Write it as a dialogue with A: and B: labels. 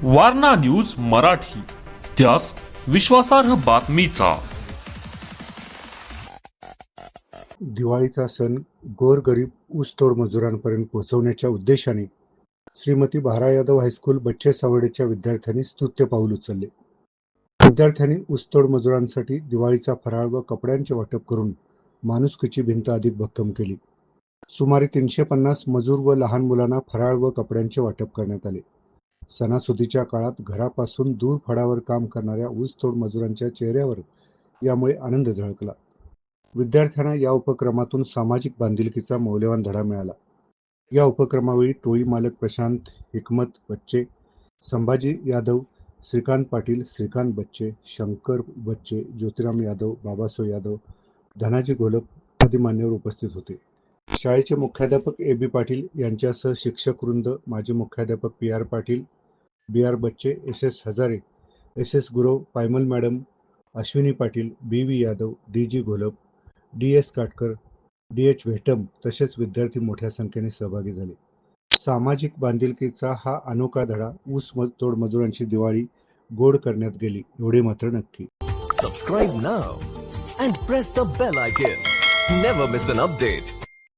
A: Warna news Marathi, त्यास विश्वासार्ह बातमीचा।
B: दिवाळीचा सण गोरगरीब ऊसतोड मजुरांपर्यंत पोहोचवण्याच्या उद्देशाने श्रीमती भारा यादव हायस्कूल बच्चे सावडेच्या विद्यार्थ्यांनी स्तुत्य पाऊल उचलले। विद्यार्थ्यांनी ऊसतोड मजुरांसाठी दिवाळीचा फराळ व कपड्यांचे वाटप करून माणुसकीची भिंत अधिक भक्कम केली। सुमारे 350 मजूर व लहान मुलांना फराळ व कपड्यांचे वाटप करण्यात आले। सणासुदीच्या काळात घरापासून दूर फडावर काम करणाऱ्या ऊसतोड मजुरांच्या चेहऱ्यावर यामुळे आनंद झळकला। विद्यार्थ्यांना या उपक्रमातून सामाजिक बांधिलकीचा मौल्यवान धडा मिळाला। या उपक्रमावेळी टोळी मालक प्रशांत हिकमत बच्चे, संभाजी यादव, श्रीकांत पाटील, श्रीकांत बच्चे, शंकर बच्चे, ज्योतिराम यादव, बाबासो यादव, धनाजी घोलप आदी मान्यवर उपस्थित होते। शाळेचे मुख्याध्यापक ए.बी. पाटील यांच्यासह शिक्षक वृंद, माजी मुख्याध्यापक P R. Patil, B R. Bachche, S S. Hazare, S S. Gurav, Payamal madam, Ashwini Patil, B V. Yadav, D G. Gholap, D S. Katkar, D H. Vhetam तसेच विद्यार्थी मोठ्या संख्येने सहभागी झाले। सामाजिक बांधिलकीचा हा अनोखा धडा ऊस तोड मजुरांची दिवाळी गोड करण्यात गेली एवढे मात्र नक्की।
C: Subscribe now and press the bell icon. Never miss an update.